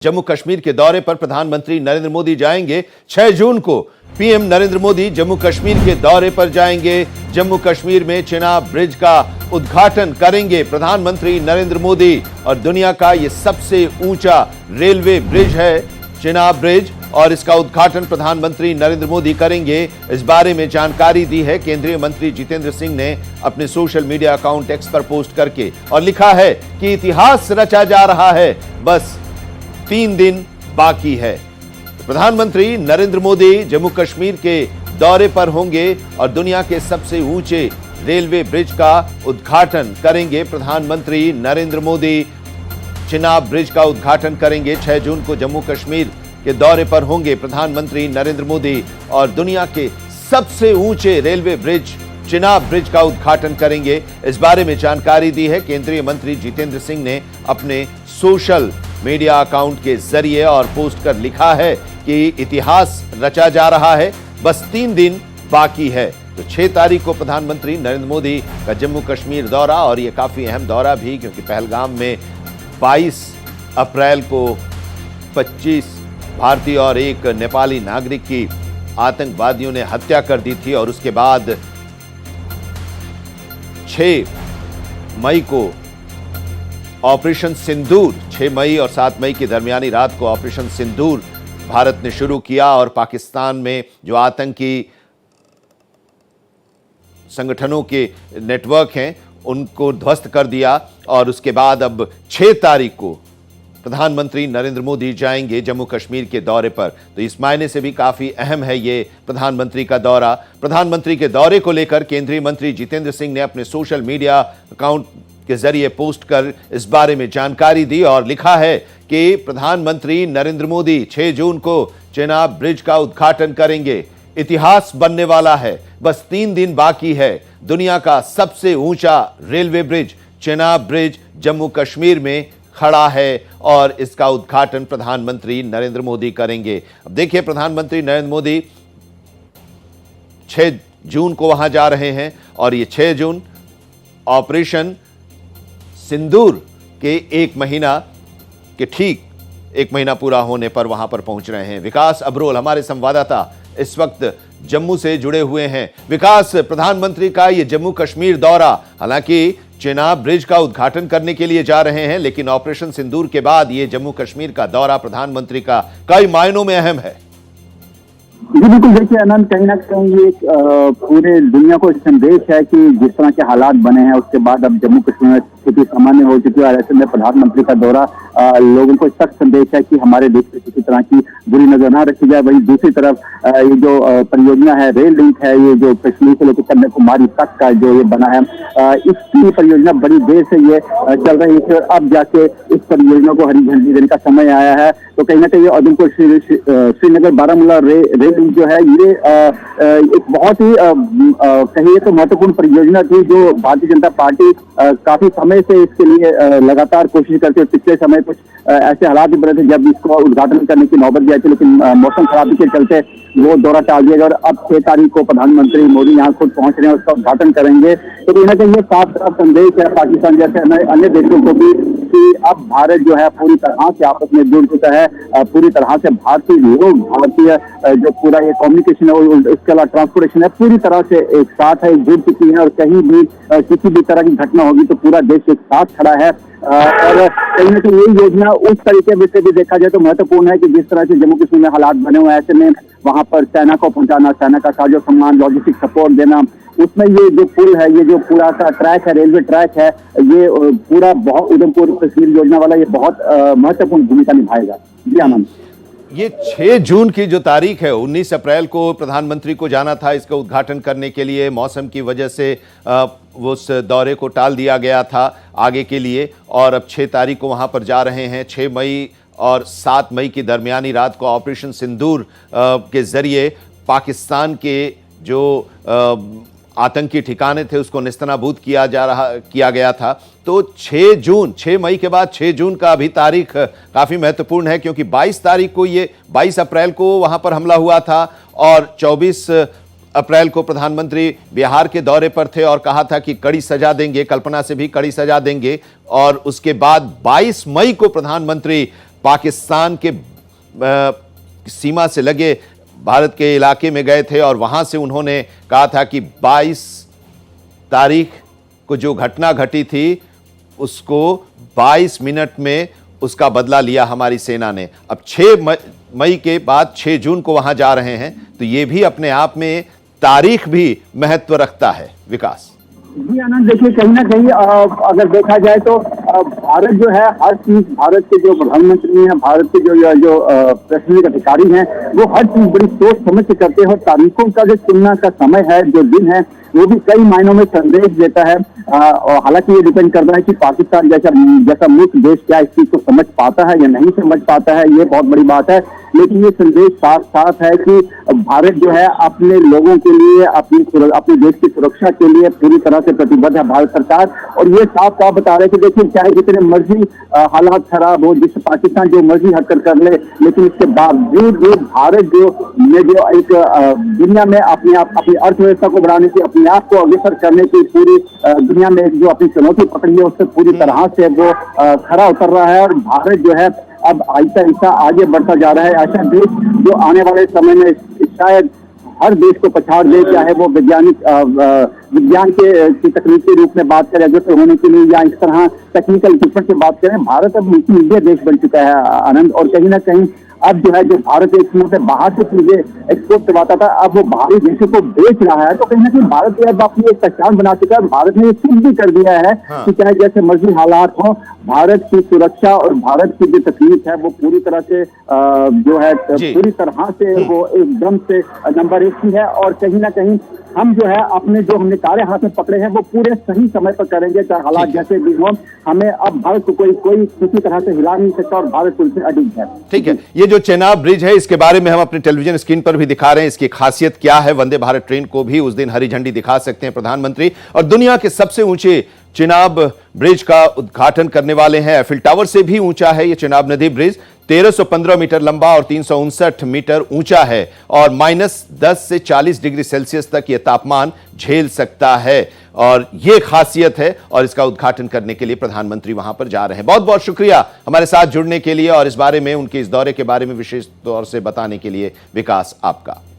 जम्मू कश्मीर के दौरे पर प्रधानमंत्री नरेंद्र मोदी जाएंगे। 6 जून को पीएम नरेंद्र मोदी जम्मू कश्मीर के दौरे पर जाएंगे। जम्मू कश्मीर में चिनाब ब्रिज का उद्घाटन करेंगे प्रधानमंत्री नरेंद्र मोदी। और दुनिया का यह सबसे ऊंचा रेलवे ब्रिज है चिनाब ब्रिज, और इसका उद्घाटन प्रधानमंत्री नरेंद्र मोदी करेंगे। इस बारे में जानकारी दी है केंद्रीय मंत्री जितेंद्र सिंह ने अपने सोशल मीडिया अकाउंट एक्स पर पोस्ट करके, और लिखा है कि इतिहास रचा जा रहा है, बस 3 दिन बाकी है। प्रधानमंत्री नरेंद्र मोदी जम्मू कश्मीर के दौरे पर होंगे और दुनिया के सबसे ऊंचे रेलवे ब्रिज का उद्घाटन करेंगे। प्रधानमंत्री नरेंद्र मोदी चिनाब ब्रिज का उद्घाटन करेंगे। 6 जून को जम्मू कश्मीर के दौरे पर होंगे प्रधानमंत्री नरेंद्र मोदी और दुनिया के सबसे ऊंचे रेलवे ब्रिज चिनाब ब्रिज का उद्घाटन करेंगे। इस बारे में जानकारी दी है केंद्रीय मंत्री जितेंद्र सिंह ने अपने सोशल मीडिया अकाउंट के जरिए, और पोस्ट कर लिखा है कि इतिहास रचा जा रहा है, बस 3 दिन बाकी है। तो 6 तारीख को प्रधानमंत्री नरेंद्र मोदी का जम्मू कश्मीर दौरा, और यह काफी अहम दौरा भी, क्योंकि पहलगाम में 22 अप्रैल को 25 भारतीय और एक नेपाली नागरिक की आतंकवादियों ने हत्या कर दी थी, और उसके बाद 6 मई को ऑपरेशन सिंदूर, 6 मई और 7 मई की दरमियानी रात को ऑपरेशन सिंदूर भारत ने शुरू किया, और पाकिस्तान में जो आतंकी संगठनों के नेटवर्क हैं उनको ध्वस्त कर दिया। और उसके बाद अब 6 तारीख को प्रधानमंत्री नरेंद्र मोदी जाएंगे जम्मू कश्मीर के दौरे पर। तो इस मायने से भी काफी अहम है ये प्रधानमंत्री का दौरा। प्रधानमंत्री के दौरे को लेकर केंद्रीय मंत्री जितेंद्र सिंह ने अपने सोशल मीडिया अकाउंट के जरिए पोस्ट कर इस बारे में जानकारी दी, और लिखा है कि प्रधानमंत्री नरेंद्र मोदी 6 जून को चिनाब ब्रिज का उद्घाटन करेंगे। इतिहास बनने वाला है, बस 3 दिन बाकी है। दुनिया का सबसे ऊंचा railway bridge Chenab bridge Jammu Kashmir में खड़ा है, और इसका उद्घाटन प्रधानमंत्री नरेंद्र मोदी करेंगे। अब देखिए, प्रधानमंत्री नरेंद्र मोदी 6 जून को वहां जा रहे हैं, और ये 6 जून ऑपरेशन सिंदूर के 1 महीना के ठीक 1 महीना पूरा होने पर वहां पर पहुंच रहे हैं। विकास अब्रोल हमारे संवाददाता इस वक्त जम्मू से जुड़े हुए हैं। विकास, प्रधानमंत्री का ये जम्मू कश्मीर दौरा, हालांकि चिनाब ब्रिज का उद्घाटन करने के लिए जा रहे हैं, लेकिन ऑपरेशन सिंदूर के बाद ये जम्मू कश्मीर का दौरा प्रधानमंत्री का कई मायनों में अहम है। जी बिल्कुल, देखिए आनंद, कहीं ना कहीं ये पूरे दुनिया को संदेश है कि जिस तरह के हालात बने हैं उसके बाद अब जम्मू कश्मीर में स्थिति सामान्य हो चुकी है, और ऐसे में प्रधानमंत्री का दौरा लोगों को सख्त संदेश है कि हमारे देश में किसी तरह की बुरी नजर ना रखी जाए। वहीं दूसरी तरफ ये जो परियोजना है, रेल लिंक है, ये जो कश्मीर से लेकर कन्याकुमारी तक का जो ये बना है, इसकी परियोजना बड़ी देर से ये चल रही है। अब जाके इस परियोजना को हरी झंडी देने का समय आया है। तो कहीं ना कहीं उधमपुर श्रीनगर बारामूला रेल लिंक जो है, ये एक बहुत ही कहिए तो महत्वपूर्ण परियोजना थी, जो भारतीय जनता पार्टी काफी समय से इसके लिए लगातार कोशिश करती है। पिछले समय कुछ ऐसे हालात भी बने थे जब इसको उद्घाटन करने की नौबत भी आई थी, लेकिन मौसम खराबी के चलते वो दौरा टाल दिया गया, और अब 6 तारीख को प्रधानमंत्री मोदी यहाँ खुद पहुंच रहे हैं, उसका उद्घाटन करेंगे। तो कहीं ना कहीं ये साफ साफ संदेश है पाकिस्तान जैसे अन्य देशों को भी कि अब भारत जो है पूरी तरह से आपस में जुड़ चुका है। पूरी तरह से भारतीय लोग, भारतीय जो पूरा ये कम्युनिकेशन है, उसके अलावा ट्रांसपोर्टेशन है, पूरी तरह से एक साथ है, जुड़ चुकी है, और कहीं भी किसी भी तरह की घटना होगी तो पूरा देश एक साथ खड़ा है। और कहीं ना कहीं ये योजना उस तरीके से भी देखा जाए तो महत्वपूर्ण है कि जिस तरह से जम्मू कश्मीर में हालात बने हुए हैं, ऐसे में वहां पर सेना को पहुंचाना, सेना का साजो सामान, लॉजिस्टिक सपोर्ट देना, उसमें ये जो पुल है, ये जो पूरा का ट्रैक है, रेलवे ट्रैक है, ये पूरा बहुत उधमपुर कश्मीर योजना वाला ये बहुत महत्वपूर्ण भूमिका निभाएगा। जी आनंद, ये 6 जून की जो तारीख है, 19 अप्रैल को प्रधानमंत्री को जाना था इसका उद्घाटन करने के लिए। मौसम की वजह से वो उस दौरे को टाल दिया गया था आगे के लिए, और अब 6 तारीख को वहां पर जा रहे हैं। 6 मई और 7 मई की दरमियानी रात को ऑपरेशन सिंदूर के जरिए पाकिस्तान के जो आतंकी ठिकाने थे उसको निस्तनाबूद किया गया था। तो 6 जून, 6 मई के बाद 6 जून का अभी तारीख काफी महत्वपूर्ण है, क्योंकि 22 तारीख को, ये 22 अप्रैल को वहां पर हमला हुआ था, और 24 अप्रैल को प्रधानमंत्री बिहार के दौरे पर थे और कहा था कि कड़ी सजा देंगे, कल्पना से भी कड़ी सजा देंगे। और उसके बाद 22 मई को प्रधानमंत्री पाकिस्तान के सीमा से लगे भारत के इलाके में गए थे और वहां से उन्होंने कहा था कि 22 तारीख को जो घटना घटी थी उसको 22 मिनट में उसका बदला लिया हमारी सेना ने। अब 6 मई के बाद 6 जून को वहां जा रहे हैं, तो यह भी अपने आप में तारीख भी महत्व रखता है। विकास जी आनंद, देखिए कहीं ना कहीं अगर देखा जाए तो भारत जो है हर चीज, भारत के जो प्रधानमंत्री हैं, भारत के जो प्रशासनिक अधिकारी हैं, वो हर चीज बड़ी सोच समझ के करते हैं और तारीखों का जो चुनना का समय है, जो दिन है, वो भी कई मायनों में संदेश देता है। और हालांकि ये डिपेंड करता है कि पाकिस्तान जैसा मुल्क देश क्या इस चीज को समझ पाता है या नहीं समझ पाता है, ये बहुत बड़ी बात है। लेकिन ये संदेश साफ साफ है कि भारत जो है अपने लोगों के लिए, अपने देश की सुरक्षा के लिए पूरी तरह से प्रतिबद्ध है भारत सरकार। और ये साफ साफ बता रहे हैं कि देखिए चाहे जितने मर्जी हालात खराब हो, जिससे पाकिस्तान जो मर्जी हरकत कर ले, लेकिन इसके बावजूद भी भारत जो एक दुनिया में अपनी अर्थव्यवस्था को बढ़ाने की, अपने आप को अग्रसर करने की पूरी दुनिया में जो अपनी चुनौती पकड़ी है, उससे पूरी तरह से वो खरा उतर रहा है। और भारत जो है अब आहिस्ता आहिस्ता आगे बढ़ता जा रहा है। ऐसा देश जो आने वाले समय में शायद हर देश को पछाड़ दे, चाहे वो विज्ञान की तकनीक के रूप में बात करें, अग्रसर होने के लिए, या इस तरह टेक्निकल इक्विपमेंट की बात करें, भारत अब मल्टीमीडिया देश बन चुका है आनंद। और कहीं ना कहीं अब जो है, जो भारत एक समय से बाहर से चीजें एक्सपोर्ट करवाता था, अब वो बाहरी देशों को बेच रहा है। तो कहीं ना कहीं भारत ने अब अपनी एक पहचान बना चुका है। भारत ने ये सिद्ध भी कर दिया है कि चाहे जैसे मर्जी हालात हो, भारत की सुरक्षा और भारत की जो तकलीफ है वो पूरी तरह से जो है पूरी तरह से वो एकदम से नंबर 1 की है। और कहीं ना कहीं हम जो है अपने जो हमने कार्य हाथ में पकड़े हैं वो पूरे सही समय पर करेंगे, चाहे हालात जैसे भी हो। हमें अब भारत को कोई किसी तरह से हिला नहीं सकता और भारत पुलिस से अडिग है। ठीक है, ये जो चेनाब ब्रिज है इसके बारे में हम अपने टेलीविजन स्क्रीन पर भी दिखा रहे हैं। इसकी खासियत क्या है? वंदे भारत ट्रेन को भी उस दिन हरी झंडी दिखा सकते हैं प्रधानमंत्री, और दुनिया के सबसे ऊंचे चेनाब ब्रिज का उद्घाटन करने वाले हैं। एफिल टावर से भी ऊंचा है ये चेनाब नदी ब्रिज, 1315 मीटर लंबा और 359 मीटर ऊंचा है और -10 से 40 डिग्री सेल्सियस तक यह तापमान झेल सकता है। और यह खासियत है और इसका उद्घाटन करने के लिए प्रधानमंत्री वहां पर जा रहे हैं। बहुत बहुत शुक्रिया हमारे साथ जुड़ने के लिए और इस बारे में, उनके इस दौरे के बारे में विशेष तौर से बताने के लिए विकास आपका।